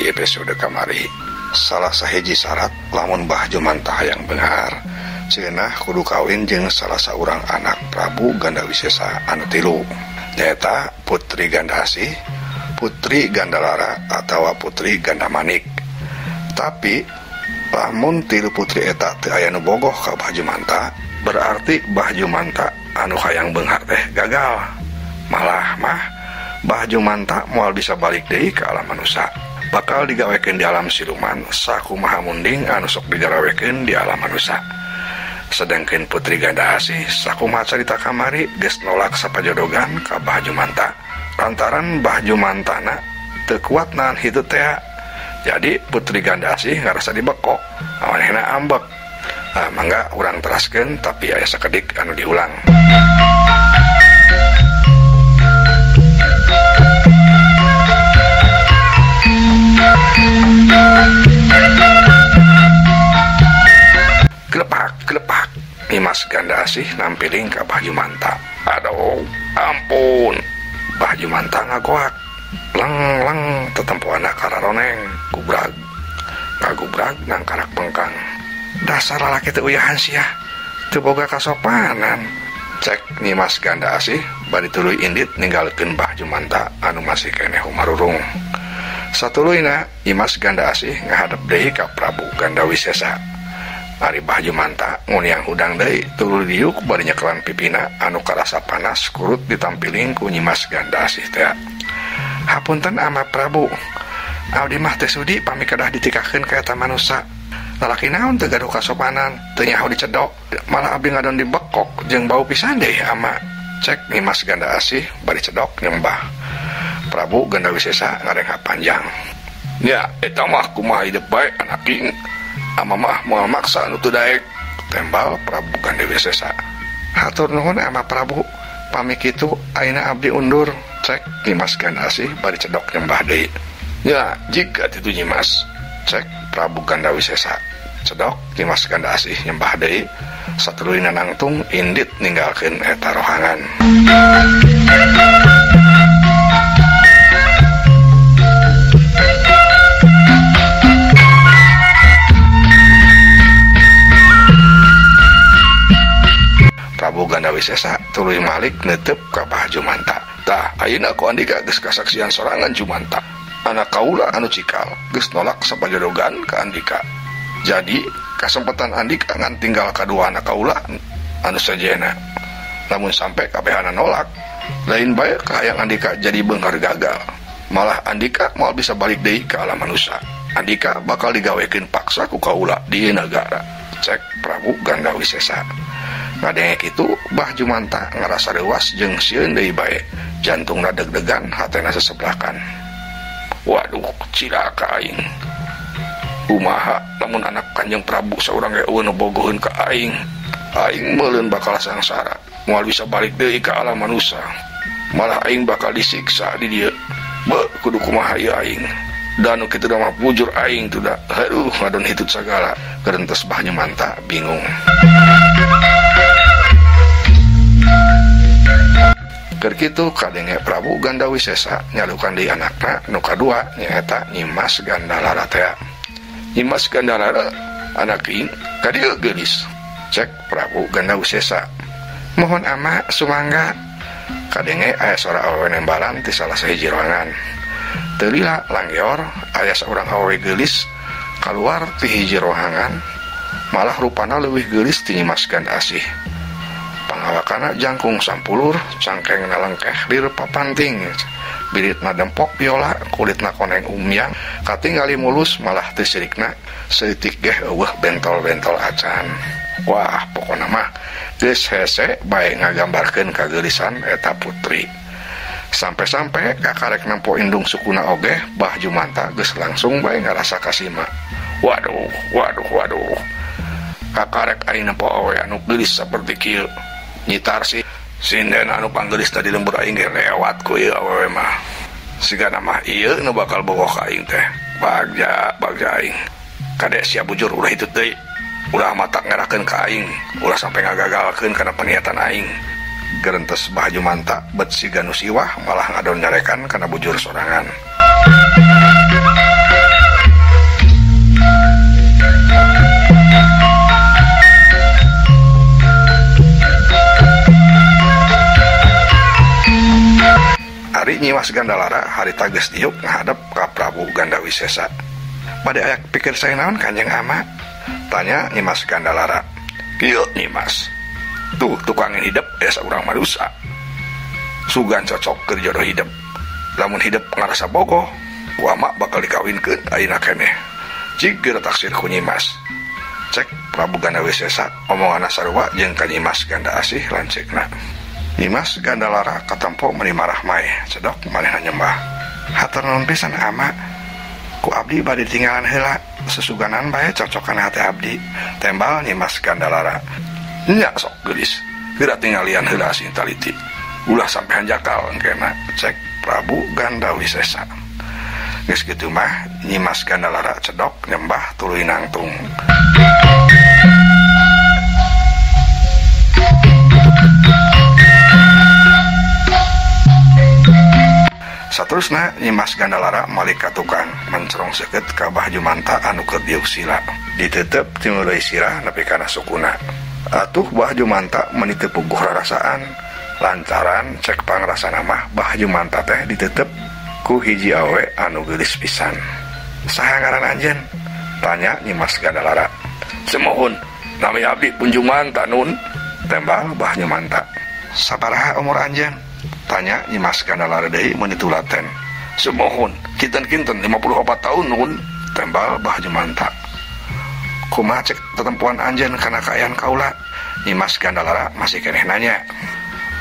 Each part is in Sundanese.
di episode kamari. Salah sahiji syarat lamun Mbah Jumantah hayang beunghar cenah kudu kawin jeung salah saurang anak Prabu Gandawisesa anu tilu, nyaeta Putri Gandasih, Putri Gandalara atawa Putri Gandamanik. Tapi lamun tilu putri eta teu aya nu bogoh ka Mbah Jumantah, berarti Mbah Jumantah anu hayang beunghar teh gagal. Malah Mbah Jumantah moal bisa balik deui ka alam manusia, bakal digawekeun di alam siluman sakumaha munding anu sok digarawekeun di alam manusia. Sedangkan Putri Gandasih sakumaha carita kamari geus nolak sapajodogan ka Mbah Jumantah lantaran Mbah Jumantahna teu kuat nahan hitu teh. Jadi Putri Gandasih ngarasa dibekok, amanehna ambek. Mangga urang teraskeun tapi aya sakedik anu diulang. Gelepak Nimas Gandasih nampiling ka Mbah Jumantah. Aduh, ampun. Mbah Jumantah ngagoak. Leng tetempoana kararoneng gubrag. Kagubrag nang karak pengkang. Dasar lalaki teu uyahan sia. Teu boga kasopanan. Cek Nimas Gandasih bari tuluy indit ninggalkeun Mbah Jumantah anu masih keneh umarurung. Satuluyna Nimas Gandasih ngahadap deui ka Prabu Gandawisesa. Ari Mbah Jumantah nguniang hudang deui tuluy diuk bari nyekelan pipina anu karasa panas kurut ditampiling ku Nimas Gandasih teh. Hapunten ama Prabu, abdi mah teh sudi pami kedah ditikakeun ka eta manusia. Lalaki naon teu gaduh kasopanan, teu nyaho dicedok, malah abdi ngadon dibekok jeung bau pisan deui ama. Cek Nimas Gandasih bari cedok nyembah. Prabu Gandawisesa ngarengha panjang. Ya, eta mah kumaha hidup bae anak king. Ama mah moal maksa anu teu daek, tembal Prabu Gandawisesa. Hatur nuhun ama Prabu, pami kitu ayeuna abdi undur. Cek Nimas Gandasih bari cedok nyembah deui. Ya, jika itu Nimas. Cek Prabu Gandawisesa. Cedok Nimas Gandasih nyembah deui. Satuluyna nangtung indit ninggalkeun eta rohangan. Prabu Gandawisesa tuluy malik neuteup ka Mbah Jumantah. Tah ayeuna ku Andika geus kasaksian sorangan Jumantah. Anak kaula anu cikal geus nolak sapajodogan ka Andika. Jadi kasempatan Andika ngan tinggal kadua anak kaula anu sajena. Lamun sampe kabehana nolak, lain bae kahayang Andika jadi beunghar gagal. Malah Andika moal bisa balik deui ka alam manusia. Andika bakal digawekeun paksa ku kaula di negara. Cek Prabu Gandawisesa. Ngadenge kitu Mbah Jumantah ngarasa leuwas jeung sieun deui bae. Jantungna deg-degan, hatena seseblakan. Waduh, cilaka aing. Kumaha lamun anak Kanjeng Prabu saurang ge eueun bogoheun ka aing. Aing meuleun bakal sangsara, moal bisa balik deui ka alam manusia. Malah aing bakal disiksa di dieu. Beuh, kudu kumaha ieu aing. Dan kitu mah bujur aing tuh da. Aduh, ngadon hitut sagala. Gerentes Mbah Jumantah bingung. Keur kitu kadenge Prabu Gandawisesa nyalukan deui anakna nu kadua nyaeta Nimas Gandalara teh. Nimas Gandalara anak king ka dieu geulis. Cek Prabu Gandawisesa. Mohon ama sumangga. Kadenge aya sora awewe nembalan ti salah sahiji ruangan. Teu lila langgeor aya saurang awewe geulis kaluar ti hiji ruangan. Malah rupana leuwih geulis ti Nimas Gandasih. Pangawakana jangkung sampulur, cangkengna lengkeh lir papanting. Biritna dempok biola, kulitna koneng umyang, katingali mulus malah teu sirikna seutik geh eueuh bentol-bentol acan. Wah, pokona mah geus hese bae ngagambarkeun kageurisan eta putri. Sampai-sampai kakarek nampo indung sukuna oge, Mbah Jumantah geus langsung bae ngarasa kasima. Waduh. Kakarek aing nampo awe anu geulis saperti kieu. Nyitar sih sinden anu panggeulis tadi lembur aing ge lewat ku ieu awewe mah. Sigana mah ieu nu bakal bogoh ka aing teh. Bagja aing. Kade sia bujur ulah hitut deui. Ulah mata ngerakeun ka aing, ulah sampai ngagagalkeun kana paniatan aing. Gerentes Mbah Jumantah bet siga nu siwah malah ngadon nyarekan kana bujur sorangan. Nyimas Gandalara harita geus diuk ngadep ka Prabu Gandawisesa. Bade aya pikir saya naon Kanjeng Ama? Tanya Nyimas Gandalara. Kieu Nyimas. Tuh tukangin hidup aya saurang manusia. Sugan cocok keur jodoh hidup. Lamun hidup ngarasa bogoh, ku ama bakal dikawinkeun ayeuna keneh. Jigeur taksir ku Nyimas. Cek Prabu Gandawisesa omonganna sarua jeung ka Nyimas Ganda Asih lanceukna. Nyimas Gandalara katempo meuni marah mae, cedok manehna nyembah. Hatur nuhun pisan Ama. Ku abdi bade tinggalan heula, sesuganan bae cocokan hate abdi. Tembal Nyimas Gandalara. Nya sok geulis, geura tinggalian heula sing taliti. Ulah sampean jakal engkena, cek Prabu Gandawisesa. Geus kitu mah Nyimas Gandalara cedok nyembah tuluy nangtung. Saterusna Nyimas Gandalara malik ka tukang mencerong seukeut ka Bahju Manta anu keur diuk sila. Diteuteup ti mulai sirah nepi kana sukuna. Atuh Bahju Manta meuni teu puguh rarasaan lantaran cek pangrasana mah Bahju Manta teh diteuteup ku hiji awe anu geulis pisan. Saha ngaran anjeun? Tanya Nyimas Gandalara. Semohun, nami abdi Punjung Manta nun. Tembal Bahju Manta. Sabaraha umur anjeun? Tanya Nyimas Gandalara deui meuni tulaten. Semohun, kinten-kinten 54 tahun nun. Tembal Bahju Manta. Kumaha cek tetempuan anjeun kana kaayaan kaula? Nyimas Gandalara masih keneh nanya.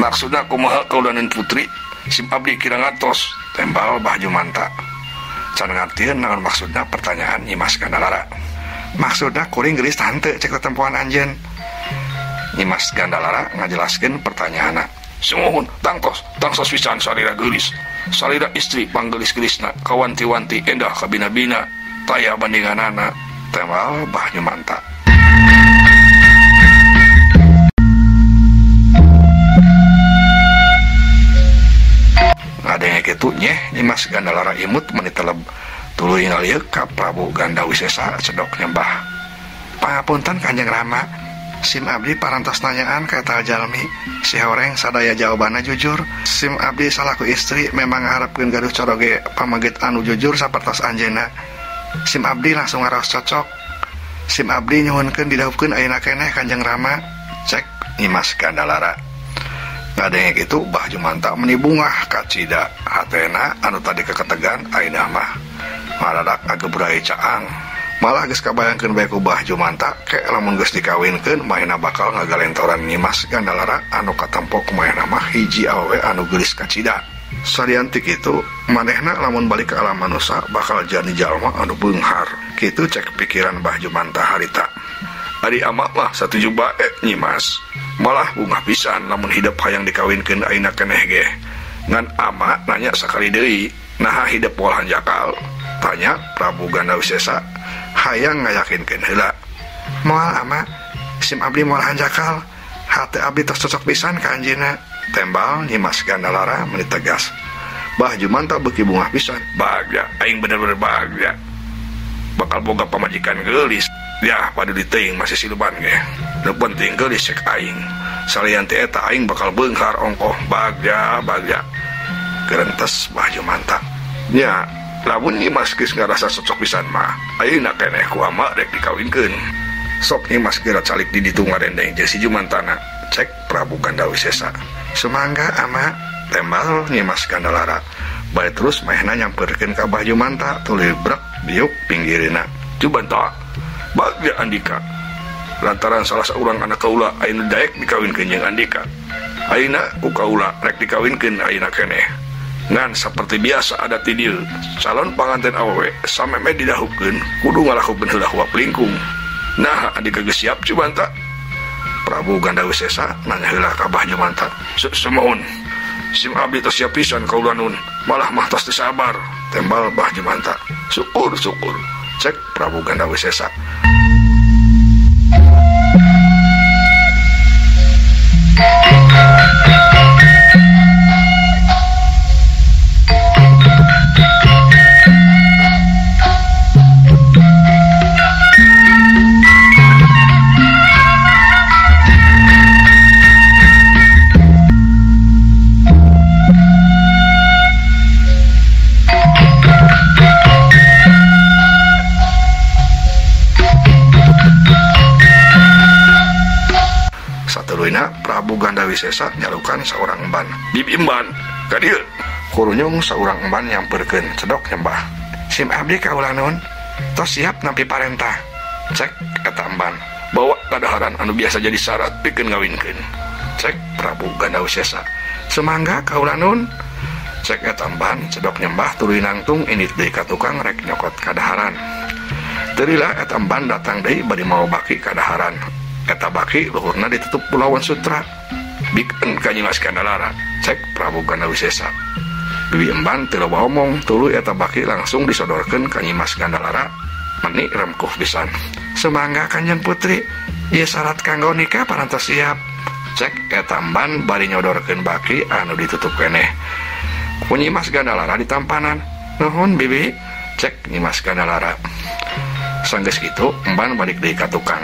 Maksudna kumaha kaula nun putri? Sim abdi kira ngatos. Tembal Bahju Manta. Can ngartieun naon maksudna pertanyaan Nyimas Gandalara. Maksudna kuring geulis tante cek tetempuan anjeun. Nyimas Gandalara ngajelaskeun pertanyaanna. Semohun tangtos pisan salira geulis. Salira istri panggelis-gelisna kawanti-wanti endah kabina-bina taya bandinganana. Tembal Bahju Manta. Ngadenge kitu nyeh Nyimas Gandalara imut meuni teleb tuluy ngalieu ka Prabu Gandawisesa cedok nyembah. Pangapunten Kanjeng Rama, sim abdi parantos nanyaan ka eta jalmi. Si horeng sadaya jawabanna jujur. Sim abdi salaku istri memang ngarepkeun gaduh coroge pamagit anu jujur sapertos anjeunna. Sim abdi langsung ngaraos cocok. Sim abdi nyuhunkeun didahupkeun ayeuna keneh Kanjeng Rama. Cek Nyimas Gandalara. Ngadenge kitu Bahju Manta meuni bungah ka cida hatena anu tadi keketegan ayeuna mah maradak ngagebrai caang. Malah geus kabayangkeun bae ku Bahju Manta ke lamun geus dikawinkeun mahena bakal ngagalentoran Nyimas Gandalara anu katempo kumaha mah hiji awewe anu geulis ka cida. Sadian ti kitu manehna lamun balik ka alam manusia bakal jadi jalma anu beunghar. Kitu cek pikiran Bahju Manta harita. Ari ama mah satuju bae Nyimas. Malah bungah pisan lamun hidup hayang dikawinkeun ayeuna keneh ge. Ngan ama nanya sakali deui, naha hidup moal hanjakal? Tanya Prabu Gandawisesa hayang ngayakinkeun heula. Moal ama, sim abdi moal hanjakal. Hate abdi tos cocok pisan ka anjeunna. Tembal Nyimas Gandalara meuni tegas. Bahju Manta beuki bungah pisan. Bagja, aing bener-bener bagja. Bakal boga pamajikan geulis. Ya, padu diteuing masih siluban ge. Nu penting geulis cek aing. Salian ti eta aing bakal beunghar ongkoh bagja. Gerentes Bahju Manta. Nya, lamun Nyimas geus ngarasa cocok pisan mah, ayeuna keneh ku ama rek dikawinkeun. Sok Nyimas geura calik di ditu ngarendeng jeung si Jumantana. Cek Prabu Gandawisesa. Sumangga ama. Tembal Nyimas Gandalara. Bade terus mahena nyampeurkeun ka Bahju Manta tuluy brek diuk pinggirina. Jumanta, bagja Andika. Lantaran salah seorang anak kaula ayeuna daek dikawinkeun jeung Andika. Ayeuna ku kaula rek dikawinkeun ayeuna keneh. Ngan seperti biasa ada ti dieu, calon panganten awewe sameme didahupkeun kudu ngalakukeun heula huap lingkung. Nah, Andika geus siap Jumanta? Prabu Gandawisesa nanya heula ka Bahju Manta. Semohun. Sim abdi tos siap pisan kaula nun, malah mah tos teu sabar. Tembal Bahju Manta. Syukur. Cek Prabu Gandawisesa. Gandawisesa nyalukan seorang emban. Bibi emban, ka dieu. Kurunyung seorang emban nyamperkeun, cedok nyembah. Sim abdi kaula nun, tos siap nampi parentah. Cek eta emban, bawa kadaharan anu biasa jadi syarat pikeun ngawinkeun. Cek Prabu Gandawisesa, semangga kaula nun. Cek eta emban, cedok nyembah tuluy nangtung indit deui ka tukang rek nyokot kadaharan. Terilah eta emban datang deui bari mau baki kadaharan. Eta baki luhurna ditutup Pulauan Sutra. Bikeun ka Nyi Mas Gandalara, cek Prabu Gandawisesa. Bibi emban teu loba omong, tuluy eta baki langsung disodorkeun ka Nyi Mas Gandalara. Meni remkuh pisan. Semangga Kanjeng Putri, ieu syarat kanggo nikah parantos siap. Cek eta emban bari nyodorkeun baki anu ditutup keneh. Ku Nyi Mas Gandalara ditampanan. Nuhun bibi, cek Nyi Mas Gandalara. Sanggeus kitu emban balik deui ka tukang.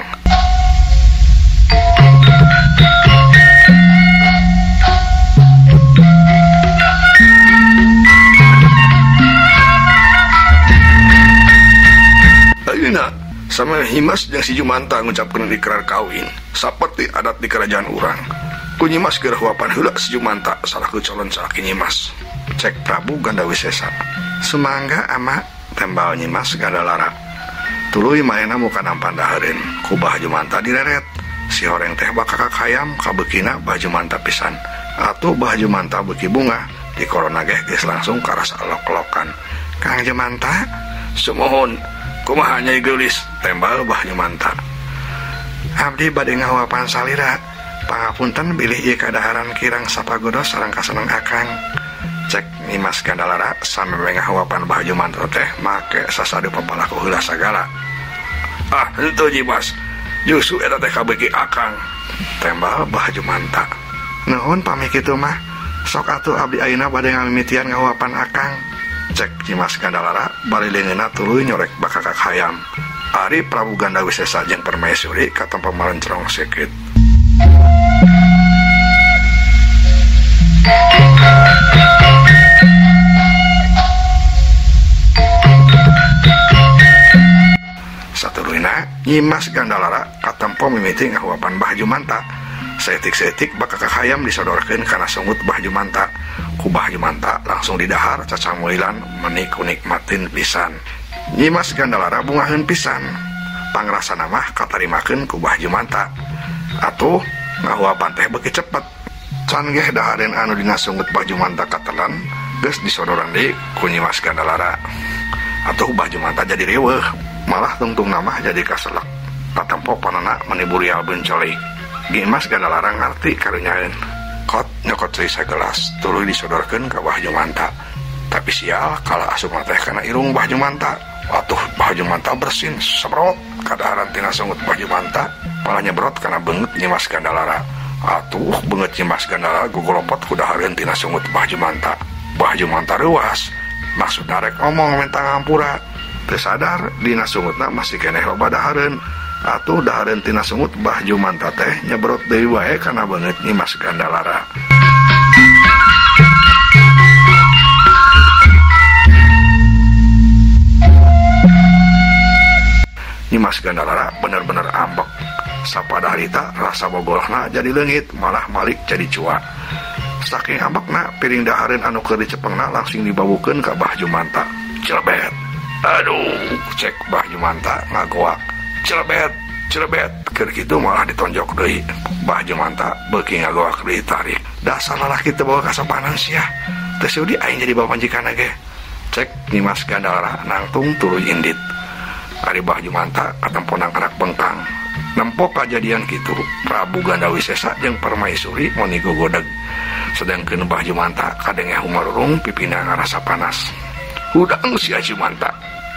Ayeuna sama Himas jeung si Jumanta ngucapkeun ikrar kawin saperti adat di kerajaan urang. Ku Nyi Mas keur huapan heula si Jumanta salaku calon salaki Nyi Mas. Cek Prabu Gandawisesa. Semangga ama, tembal Nyi Mas Gandalara. Tuluy maena muka nampan dahareun ku Bah Jumanta direret. Si horeng teh bakakak hayam kabeukina Bah Jumanta pisan. Atuh Bah Jumanta beuki bunga di korona geus langsung karasa elok-elokan. Kang Jumanta, sumohun. Kumaha Nyai Geulis, tembal Bah Jumanta. Abdi bade ngawapan salira. Pangapunten bilih ieu kadaharan kirang sapagodos sareng kaseneng akang. Cek Nyi Mas Gandalara sameme ngawapan Bah Jumanta teh make sasadu papalaku heula sagala. Ah, henteu Nyi Mas. Justru eta teh kabeuki akang, tembal Bah Jumanta. Nuhun pami kitu mah. Sok atuh abdi ayeuna bade ngamimitian ngawapan akang. Cek Nyi Mas Gandalara bari leungeunna tuluy nyorek bakakak hayam. Ari Prabu Gandawisesa jeung Permaisuri ka tempat malencrong sikit. Saturuyna Nyi Mas Gandalara katempo mimiti ngahuapan Bah Jumanta. Setik-setik bakakak hayam disodorkeun kana sungut Bah Jumanta. Ku Bah Jumanta langsung didahar cacamuilan menik nikmatin pisan. Nyi Mas Gandalara bungaheun pisan. Pangrasana mah katarimakeun ku Bah Jumanta. Atuh ngahuapan teh beuki cepet. Can geh dahareun anu dina sungut Bah Jumanta katelan geus disodoran deui ku Nyi Mas Gandalara. Atuh Bah Jumanta jadi riweuh, malah tungtung nama jadi kaselek. Tatempo panana meniburi albeun colik. Nyi Mas Gandalara ngarti karunyaeun. Kot nyokot deui sagelas tuluy disodorkeun ka Bah Jumanta. Tapi sial kala asup teh kana irung Bah Jumanta. Atuh Bah Jumanta bersin sebrot kadaharan tina sungut Bah Jumanta malah nyebrot kana beungeut Nyi Mas Gandalara. Atuh beungeut Nyi Mas Gandalara gugolopot ku dahareun tina sungut Bah Jumanta. Bah Jumanta reuas maksudna rek ngomong minta ngampura. Teu sadar dina sungutna masih keneh loba dahareun. Atuh dahareun tina sungut Bah Jumanta teh nyebrot deui wae kana beungeut Nyi Mas Gandalara. Nyi Mas Gandalara bener-bener ambek. Sapada harita rasa bogolna jadi leungit malah malik jadi cua. Saking ambekna piring dahareun anu keur dicepengna langsung dibawukeun ka Bah Jumanta. Celebet. Aduh, cek Bah Jumanta ngagoak. Celebet, celebet. Keur kitu malah ditonjok deui. Bah Jumanta beuki ngagoak deui tarik. Dasar lalaki teu bawa kasopanan sia. Teu sudi aing jadi bawa panjikana ge. Cek Nyi Mas Gandalara nangtung tuluy indit. Ari Bah Jumanta katempo nangkarak bengkang. Nempok kejadian kitu Prabu Gandawisesa jeung Permaisuri moni gogodeg. Sedangkeun Bah Jumanta kadenge humarurung pipina ngarasa panas. Hudang sia Jumanta.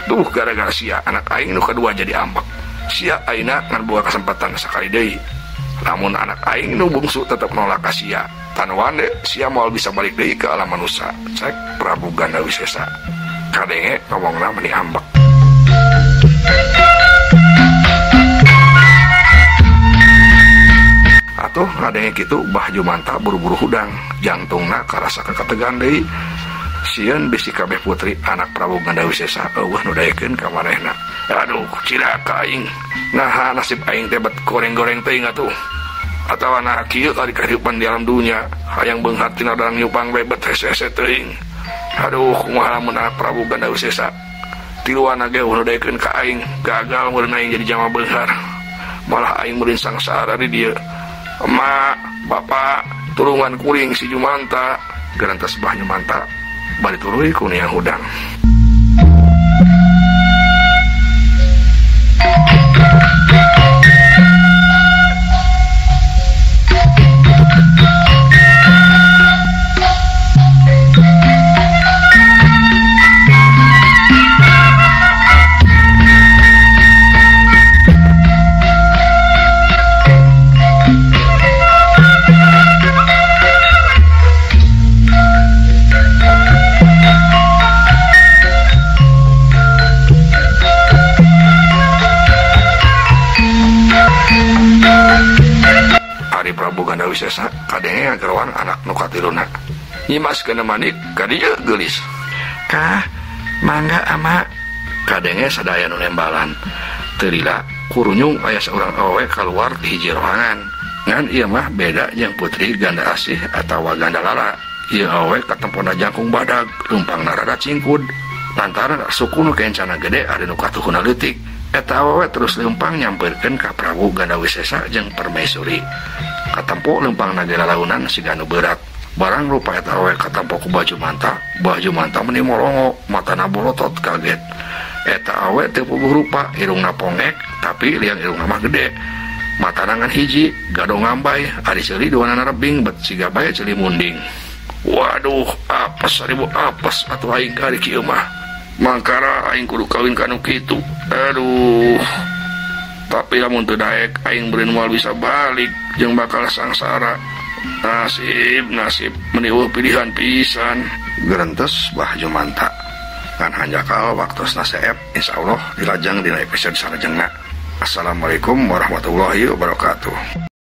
Duh gara-gara sia anak aing nu kadua jadi ambek. Sia ayeuna ngan boga kesempatan sakali deui. Lamun anak aing nu bungsu tetep nolak ka sia, tan wande sia moal bisa balik deui ke alam manusia. Cek Prabu Gandawisesa. Kadenge ngomongna meni ambek. Atuh ngadenge kitu Bah Jumanta buru-buru hudang, jantungna karasa kaketegan deui. Sieun bisi kabeh putri anak Prabu Gandawisesa eueuh nu daekeun ka manehna. Aduh cilaka aing. Naha nasib aing teh bet goreng-goreng teuing atuh. atawa nah kieu kali kehidupan di alam dunia hayang beunghar tina urang nyupang bebet hese-hese teuing. Aduh kumaha lamun Prabu Ganda Wisesa tiluan ge unudekeun ka aing gagal meureun aing jadi jama beunghar malah aing meureun sangsara di dieu. Emak bapak tulungan kuring si Jumanta gerantos Bah Jumanta bari tuluy ku nia hudang. Prabu Ganda Wisesa kadenge ngagerwan anak nu katiluna nyimaskeun manik ka dieu geulis. Kah mangga ama kadenge sadaya nu nembalan teu lila kurunyung aya saurang awewe kaluar di hiji ruangan ngan ieu mah beda jeung putri Ganda Asih atawa Ganda Lala. Ieu awewe katempona jangkung badag lumpangna rada cingkud lantaran suku nu kencana gede ade nu katuhuna leutik. Eta awewe terus leumpang nyampeurkeun ka Prabu Ganda Wisesa jeung Permaisuri. Katampo leumpang nagela launan siga nu berat. Barang rupa eta awewe katampo ku Bah Jumanta meuni molongo, matana bolotot kaget. Eta awewe teu puguh rupa, irungna pongek, tapi liang irungna mah gede. Matana ngan hiji, gado ngambay, ari seuli duanana rebing bet siga bae ceuli munding. Waduh, apes aribu apes atuh aing ka ari kieu mah. Mangkara aing kudu kawin kanu kitu. Aduh. Tapi lamun teu daek aing beureun moal bisa balik jeung bakal sangsara. Nasib meniuh pilihan pisan. Gerentos Bah Jumanta. Ngan hanjakal waktosna saep insyaallah dilajang dina episode sareng. Assalamualaikum warahmatullahi wabarakatuh.